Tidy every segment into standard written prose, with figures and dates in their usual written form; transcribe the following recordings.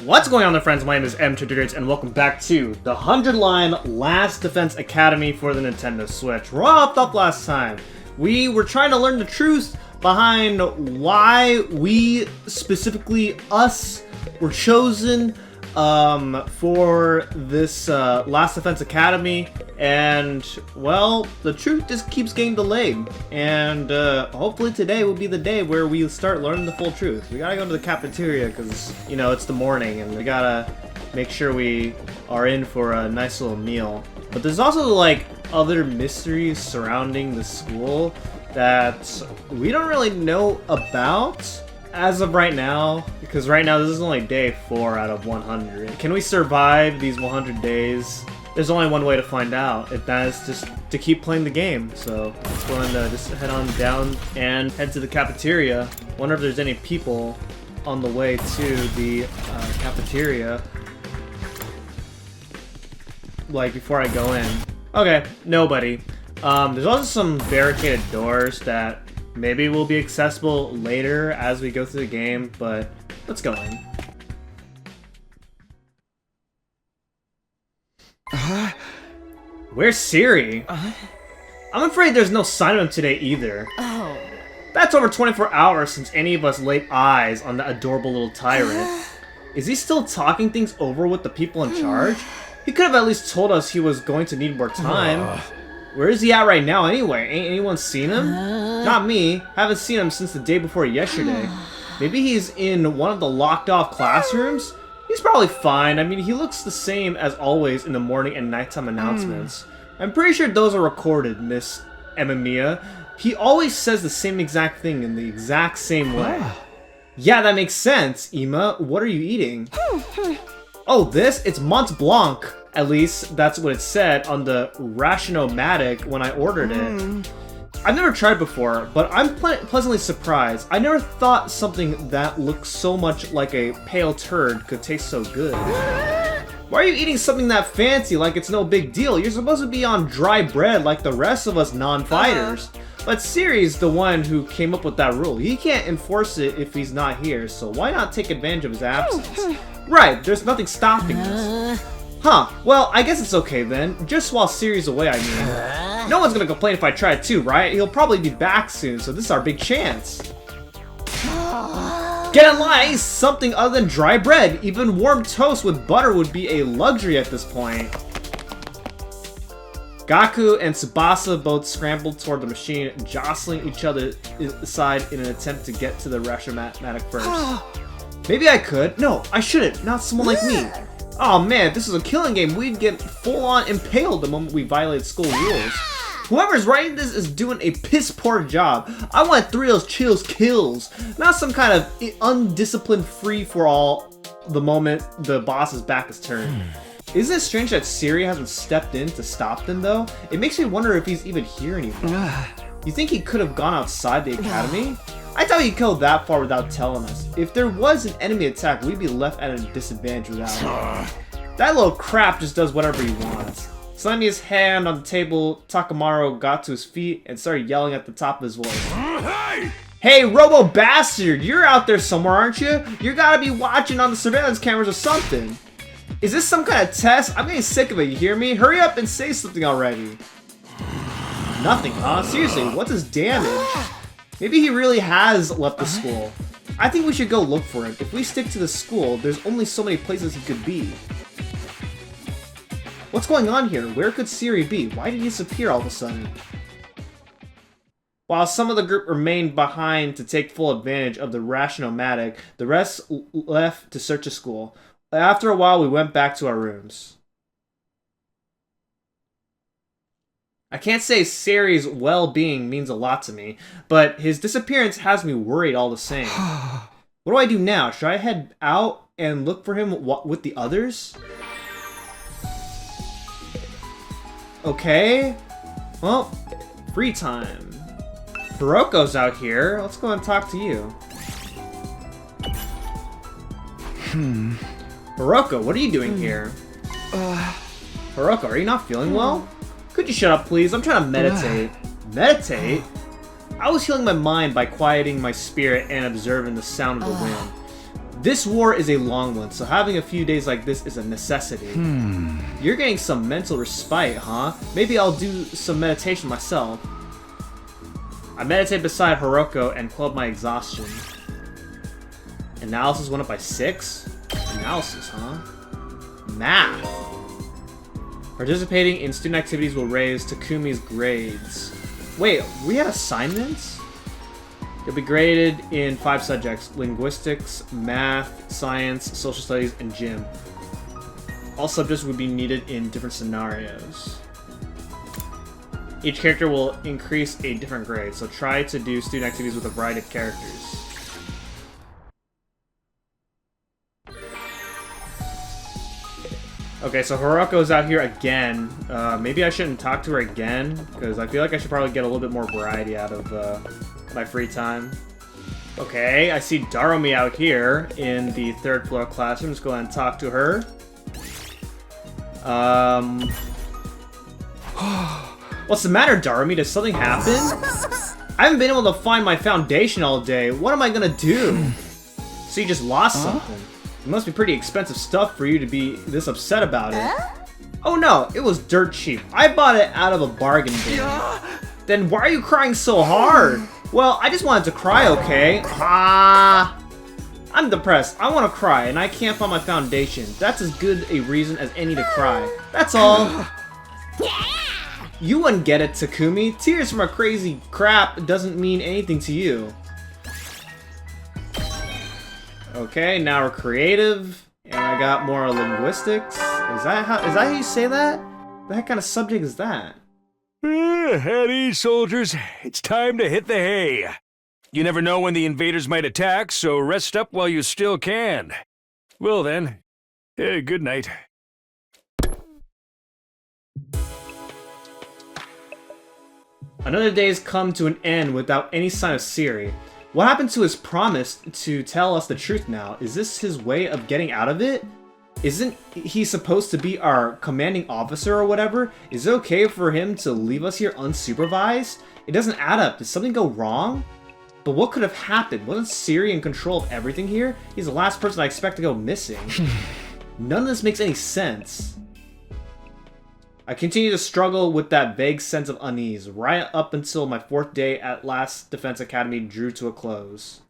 What's going on there, friends? My name is M2Digits, and welcome back to the 100-line Last Defense Academy for the Nintendo Switch. We're all hopped up last time. We were trying to learn the truth behind why we, specifically us, were chosen for this Last Defense Academy, and, well, the truth just keeps getting delayed, and hopefully today will be the day where we start learning the full truth. We gotta go to the cafeteria because, you know, it's the morning, and we gotta make sure we are in for a nice little meal. But there's also, like, other mysteries surrounding the school that we don't really know about as of right now, because right now this is only day 4 out of 100. Can we survive these 100 days? There's only one way to find out, if that is just to keep playing the game. So let's go and just head on down and head to the cafeteria. Wonder if there's any people on the way to the cafeteria, like before I go in. Okay, nobody. There's also some barricaded doors that maybe will be accessible later as we go through the game, but let's go in. Where's Sirei? I'm afraid there's no sign of him today either. Oh. That's over 24 hours since any of us laid eyes on the adorable little tyrant. Is he still talking things over with the people in charge? He could have at least told us he was going to need more time. Where is he at right now anyway? Ain't anyone seen him? Not me. Haven't seen him since the day before yesterday. Maybe he's in one of the locked off classrooms? He's probably fine. I mean, he looks the same as always in the morning and nighttime announcements. I'm pretty sure those are recorded, Miss Emamiya. He always says the same exact thing in the exact same way. Yeah, that makes sense, Ima. What are you eating? Oh, this? It's Mont Blanc. At least, that's what it said on the Rationomatic when I ordered it. I've never tried before, but I'm pleasantly surprised. I never thought something that looks so much like a pale turd could taste so good. Why are you eating something that fancy like it's no big deal? You're supposed to be on dry bread like the rest of us non-fighters. But Sirei's the one who came up with that rule. He can't enforce it if he's not here, so why not take advantage of his absence? Right, there's nothing stopping us. Huh, well, I guess it's okay then. Just while Sirei's away, I mean. No one's gonna complain if I try too, right? He'll probably be back soon, so this is our big chance. Get in line! Something other than dry bread. Even warm toast with butter would be a luxury at this point. Gaku and Tsubasa both scrambled toward the machine, jostling each other aside in an attempt to get to the Rationomatic first. Maybe I could. No, I shouldn't. Not someone like me. Oh man, if this is a killing game, we'd get full-on impaled the moment we violate school rules. Whoever's writing this is doing a piss-poor job. I want thrills, chills, kills, not some kind of undisciplined free-for-all the moment the boss's back is turned. Isn't it strange that Sirei hasn't stepped in to stop them, though? It makes me wonder if he's even here anymore. You think he could have gone outside the academy? I doubt he'd go that far without telling us. If there was an enemy attack, we'd be left at a disadvantage without him. That little crap just does whatever he wants. Slamming his hand on the table, Takamaru got to his feet and started yelling at the top of his voice. Hey, Robo Bastard! You're out there somewhere, aren't you? You gotta be watching on the surveillance cameras or something. Is this some kind of test? I'm getting sick of it, you hear me? Hurry up and say something already. Nothing, huh? Seriously, what's his damage? Maybe he really has left the school. I think we should go look for him. If we stick to the school, there's only so many places he could be. What's going on here? Where could Sirei be? Why did he disappear all of a sudden? While some of the group remained behind to take full advantage of the Rationomatic, the rest left to search the school. After a while, we went back to our rooms. I can't say Sirei's well-being means a lot to me, but his disappearance has me worried all the same. What do I do now? Should I head out and look for him with the others? Okay. Well, free time. Hiroko's out here. Let's go and talk to you. Hiroko, what are you doing here? Hiroko, are you not feeling well? Could you shut up, please? I'm trying to meditate. Meditate? I was healing my mind by quieting my spirit and observing the sound of the wind. This war is a long one, so having a few days like this is a necessity. You're getting some mental respite, huh? Maybe I'll do some meditation myself. I meditate beside Hiroko and quelled my exhaustion. Analysis went up by 6? Analysis, huh? Math. Participating in student activities will raise Takumi's grades. Wait, we had assignments? You'll be graded in 5 subjects: linguistics, math, science, social studies, and gym. All subjects would be needed in different scenarios. Each character will increase a different grade, so try to do student activities with a variety of characters. Okay, so Hiroko's out here again. Maybe I shouldn't talk to her again, because I feel like I should probably get a little bit more variety out of my free time. Okay, I see Darumi out here in the 3rd floor classroom. Let's go ahead and talk to her. What's the matter, Darumi? Did something happen? I haven't been able to find my foundation all day. What am I gonna do? So you just lost something. It must be pretty expensive stuff for you to be this upset about it. Oh no, it was dirt cheap. I bought it out of a bargain bin. Then why are you crying so hard? Well, I just wanted to cry, okay? I'm depressed. I want to cry, and I can't find my foundation. That's as good a reason as any to cry. That's all. You wouldn't get it, Takumi. Tears from a crazy crap doesn't mean anything to you. Okay, now we're creative, and I got more linguistics. Is that how you say that? What kind of subject is that? At ease, soldiers. It's time to hit the hay. You never know when the invaders might attack, so rest up while you still can. Well then, good night. Another day has come to an end without any sign of Sirei. What happened to his promise to tell us the truth now? Is this his way of getting out of it? Isn't he supposed to be our commanding officer or whatever? Is it okay for him to leave us here unsupervised? It doesn't add up. Did something go wrong? But what could have happened? Wasn't Sirei in control of everything here? He's the last person I expect to go missing. None of this makes any sense. I continue to struggle with that vague sense of unease, right up until my 4th day at Last Defense Academy drew to a close.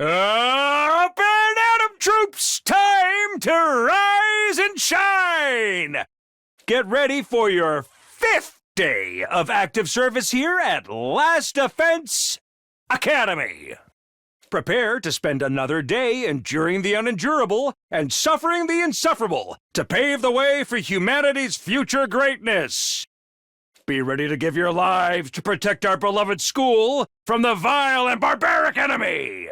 Up and out of troops! Time to rise and shine! Get ready for your 5th day of active service here at Last Defense Academy. Prepare to spend another day enduring the unendurable and suffering the insufferable to pave the way for humanity's future greatness. Be ready to give your lives to protect our beloved school from the vile and barbaric enemy.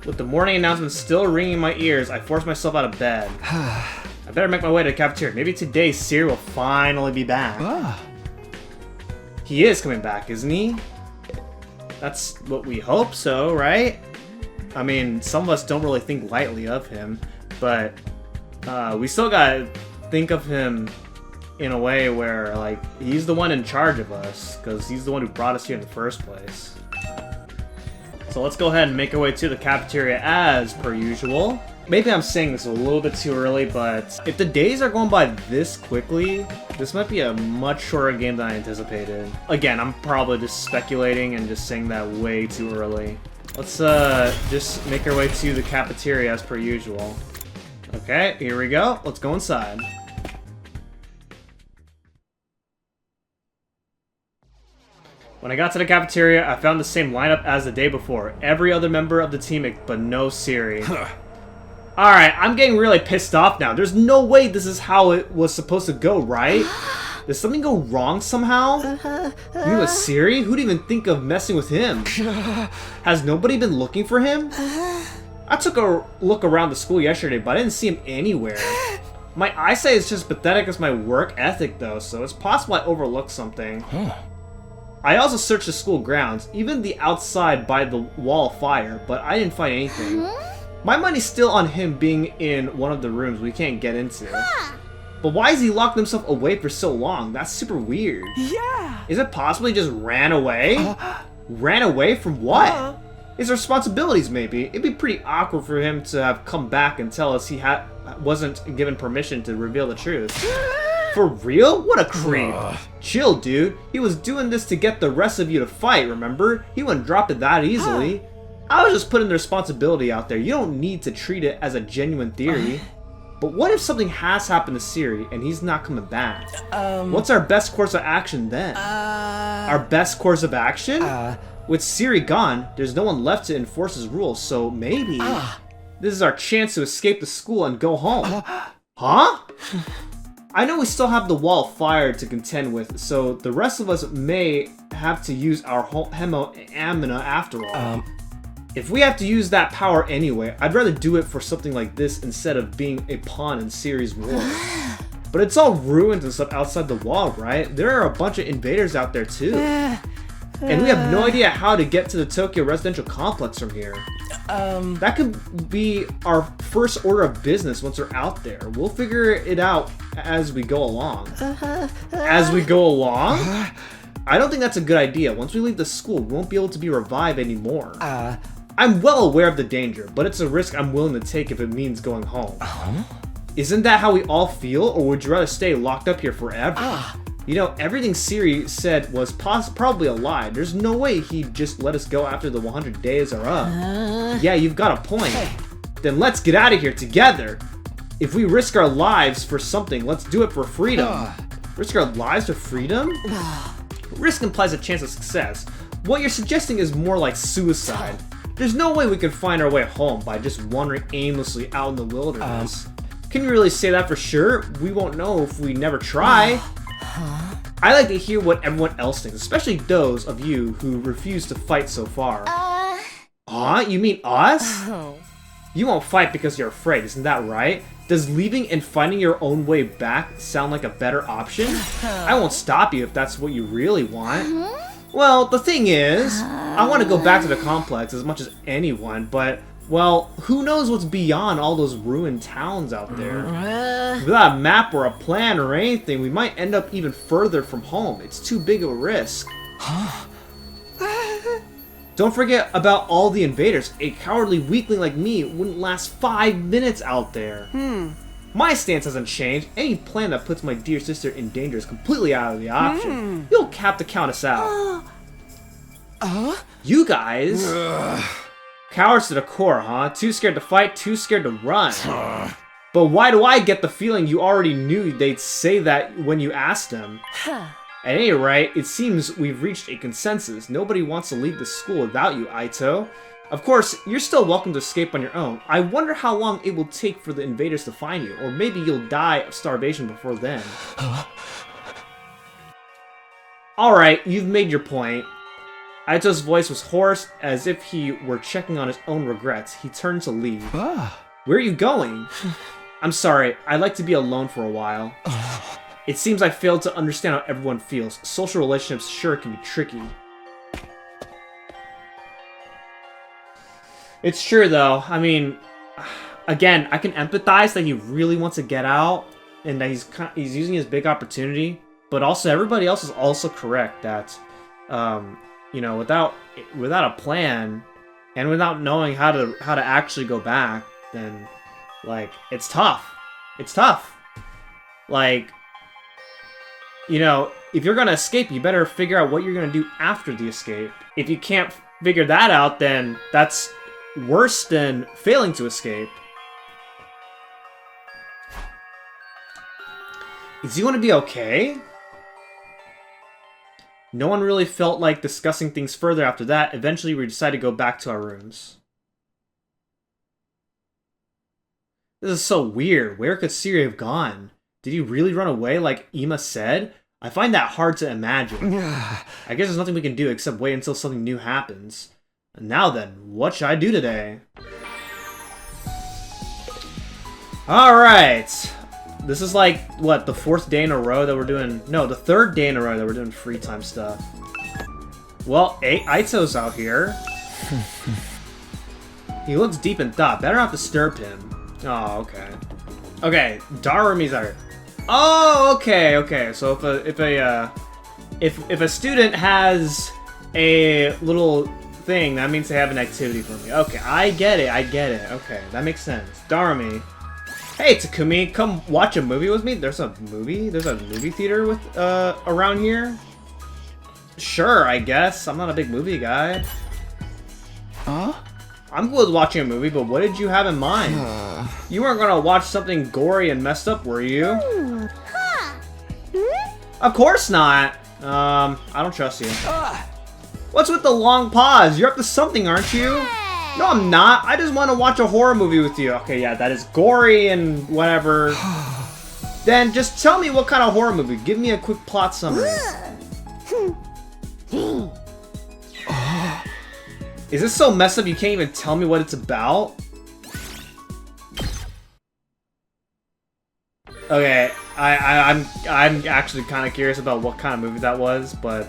With the morning announcement still ringing in my ears, I force myself out of bed. I better make my way to the cafeteria. Maybe today Sirei will finally be back. He is coming back, isn't he? That's what we hope so, right? I mean, some of us don't really think lightly of him, but we still gotta think of him in a way where, like, he's the one in charge of us, because he's the one who brought us here in the first place. So let's go ahead and make our way to the cafeteria as per usual. Maybe I'm saying this a little bit too early, but if the days are going by this quickly, this might be a much shorter game than I anticipated. Again, I'm probably just speculating and just saying that way too early. Let's just make our way to the cafeteria as per usual. Okay, here we go. Let's go inside. When I got to the cafeteria, I found the same lineup as the day before. Every other member of the team, but no Sirei. Alright, I'm getting really pissed off now. There's no way this is how it was supposed to go, right? Did something go wrong somehow? You with Sirei? Who'd even think of messing with him? Has nobody been looking for him? I took a look around the school yesterday, but I didn't see him anywhere. My eyesight is just pathetic as my work ethic, though, so it's possible I overlooked something. I also searched the school grounds, even the outside by the wall of fire, but I didn't find anything. My money's still on him being in one of the rooms we can't get into. But why is he locked himself away for so long? That's super weird. Yeah. Is it possible he just ran away? Ran away from what? His responsibilities, maybe. It'd be pretty awkward for him to have come back and tell us he wasn't given permission to reveal the truth. For real? What a creep. Chill, dude. He was doing this to get the rest of you to fight, remember? He wouldn't drop it that easily. I was just putting the responsibility out there. You don't need to treat it as a genuine theory. But what if something has happened to Sirei and he's not coming back? What's our best course of action then? Our best course of action? With Sirei gone, there's no one left to enforce his rules, so maybe this is our chance to escape the school and go home. Huh? I know we still have the wall of fire to contend with, so the rest of us may have to use our hemo-amina after all. If we have to use that power anyway, I'd rather do it for something like this instead of being a pawn in Sirei's war. But it's all ruins and stuff outside the wall, right? There are a bunch of invaders out there too. And we have no idea how to get to the Tokyo residential complex from here. That could be our first order of business once we're out there. We'll figure it out as we go along. As we go along? I don't think that's a good idea. Once we leave the school, we won't be able to be revived anymore. I'm well aware of the danger, but it's a risk I'm willing to take if it means going home. Isn't that how we all feel, or would you rather stay locked up here forever? You know, everything Sirei said was probably a lie. There's no way he'd just let us go after the 100 days are up. Yeah, you've got a point. Then let's get out of here together. If we risk our lives for something, let's do it for freedom. Risk our lives for freedom? Risk implies a chance of success. What you're suggesting is more like suicide. There's no way we can find our way home by just wandering aimlessly out in the wilderness. Can you really say that for sure? We won't know if we never try. I like to hear what everyone else thinks, especially those of you who refuse to fight so far. You mean us? You won't fight because you're afraid, isn't that right? Does leaving and finding your own way back sound like a better option? I won't stop you if that's what you really want. Well, the thing is, I want to go back to the complex as much as anyone, but, well, who knows what's beyond all those ruined towns out there? Without a map or a plan or anything, we might end up even further from home. It's too big of a risk. Don't forget about all the invaders. A cowardly weakling like me wouldn't last 5 minutes out there. My stance hasn't changed. Any plan that puts my dear sister in danger is completely out of the option. You'll have to count us out. You guys... Cowards to the core, huh? Too scared to fight, too scared to run. But why do I get the feeling you already knew they'd say that when you asked them? At any rate, it seems we've reached a consensus. Nobody wants to leave the school without you, Aito. Of course, you're still welcome to escape on your own. I wonder how long it will take for the invaders to find you, or maybe you'll die of starvation before then. Alright, you've made your point. Aito's voice was hoarse, as if he were checking on his own regrets. He turned to leave. Where are you going? I'm sorry, I'd like to be alone for a while. It seems I failed to understand how everyone feels. Social relationships sure can be tricky. It's true, though. I mean, again, I can empathize that he really wants to get out, and that he's using his big opportunity. But also, everybody else is also correct that, you know, without a plan and without knowing how to actually go back, then, like, it's tough. It's tough. Like, you know, if you're gonna escape, you better figure out what you're gonna do after the escape. If you can't figure that out, then that's worse than failing to escape. Is he gonna be okay? No one really felt like discussing things further after that. Eventually, we decided to go back to our rooms. This is so weird. Where could Sirei have gone? Did he really run away like Ima said? I find that hard to imagine. I guess there's nothing we can do except wait until something new happens. And now then, what should I do today? Alright. This is like, what, the 4th day in a row that we're doing... No, the 3rd day in a row that we're doing free time stuff. Well, Aito's out here. He looks deep in thought. Better not disturb him. Oh, okay. Okay, Darumi's out here. Oh, okay. So if a student has a little thing, that means they have an activity for me. Okay, I get it. Okay, that makes sense. Darumi. Hey, Takumi, come watch a movie with me? There's a movie theater with around here? Sure, I guess. I'm not a big movie guy. Huh? I'm cool with watching a movie, but what did you have in mind? You weren't gonna watch something gory and messed up, were you? Of course not. I don't trust you. What's with the long pause? You're up to something, aren't you? No, I'm not. I just want to watch a horror movie with you. Okay, yeah, that is gory and whatever. Then just tell me what kind of horror movie. Give me a quick plot summary. Is this so messed up you can't even tell me what it's about? Okay, I'm actually kind of curious about what kind of movie that was, but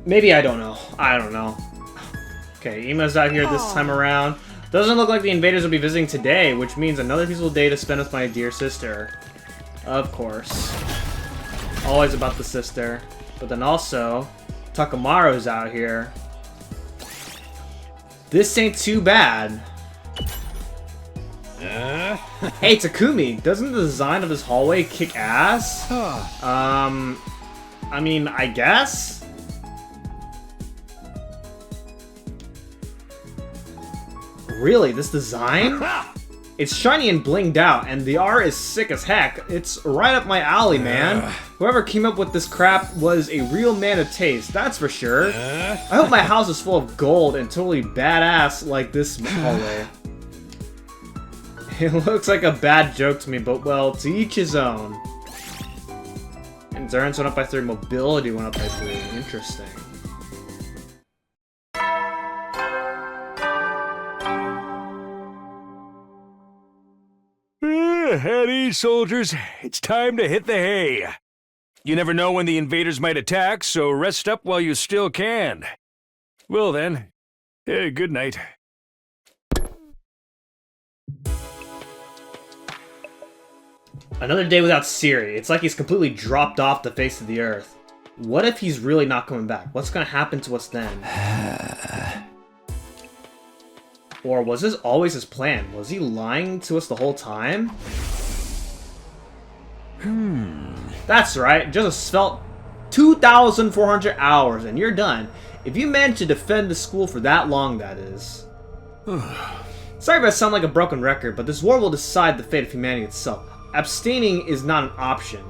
maybe I don't know. Okay, Ima's out here this time around. Doesn't look like the invaders will be visiting today, which means another peaceful day to spend with my dear sister. Of course. Always about the sister. But then also, Takamaru's out here. This ain't too bad. Hey, Takumi, doesn't the design of this hallway kick ass? I mean, I guess? Really, this design? It's shiny and blinged out, and the art is sick as heck. It's right up my alley, man. Whoever came up with this crap was a real man of taste, that's for sure. I hope my house is full of gold and totally badass like this hallway. It looks like a bad joke to me, but well, to each his own. Endurance went up by 3, mobility went up by 3. Interesting. At ease, soldiers. It's time to hit the hay. You never know when the invaders might attack, so rest up while you still can. Well then, good night. Another day without Sirei. It's like he's completely dropped off the face of the earth. What if he's really not coming back? What's gonna happen to us then? Or was this always his plan? Was he lying to us the whole time? That's right, just felt 2,400 hours and you're done. If you managed to defend the school for that long, that is. Sorry if I sound like a broken record, but this war will decide the fate of humanity itself. Abstaining is not an option.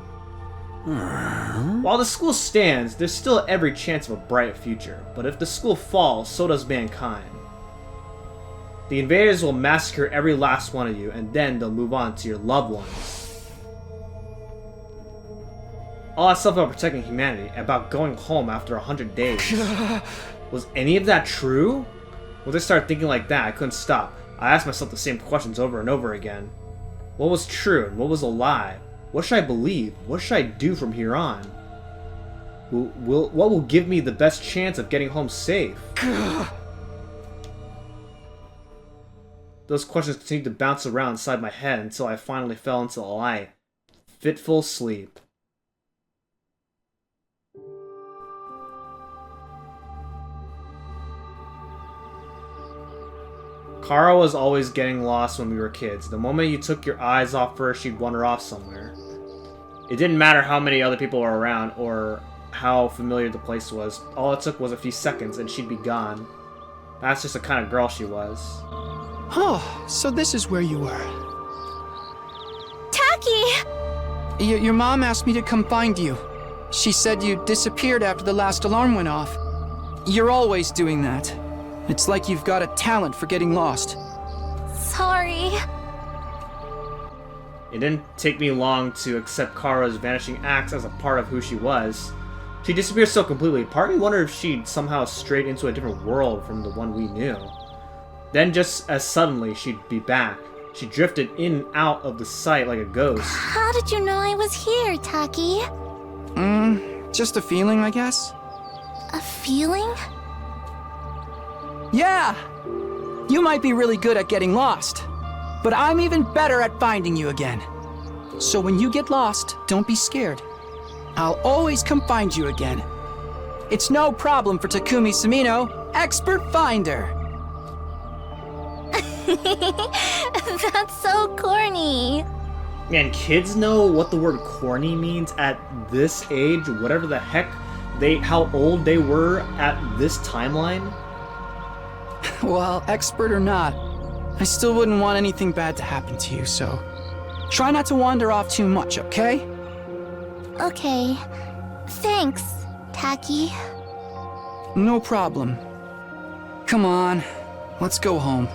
While the school stands, there's still every chance of a bright future. But if the school falls, so does mankind. The invaders will massacre every last one of you, and then they'll move on to your loved ones. All that stuff about protecting humanity, about going home after 100 days. Was any of that true? Once I started thinking like that, I couldn't stop. I asked myself the same questions over and over again. What was true and what was a lie? What should I believe? What should I do from here on? What will give me the best chance of getting home safe? Those questions continued to bounce around inside my head until I finally fell into a light, fitful sleep. Kara was always getting lost when we were kids. The moment you took your eyes off her, she'd wander off somewhere. It didn't matter how many other people were around or how familiar the place was. All it took was a few seconds and she'd be gone. That's just the kind of girl she was. Oh, so this is where you were. Taki! Your mom asked me to come find you. She said you disappeared after the last alarm went off. You're always doing that. It's like you've got a talent for getting lost. Sorry. It didn't take me long to accept Kara's vanishing acts as a part of who she was. She disappeared so completely, part of me wondered if she'd somehow strayed into a different world from the one we knew. Then just as suddenly, she'd be back. She drifted in and out of the sight like a ghost. How did you know I was here, Taki? Just a feeling, I guess. A feeling? Yeah! You might be really good at getting lost, but I'm even better at finding you again. So when you get lost, don't be scared. I'll always come find you again. It's no problem for Takumi Sumino, expert finder. That's so corny. Man, kids know what the word corny means at this age, whatever the heck how old they were at this timeline. Well, expert or not, I still wouldn't want anything bad to happen to you, so try not to wander off too much, okay? Okay. Thanks, Taki. No problem. Come on, let's go home.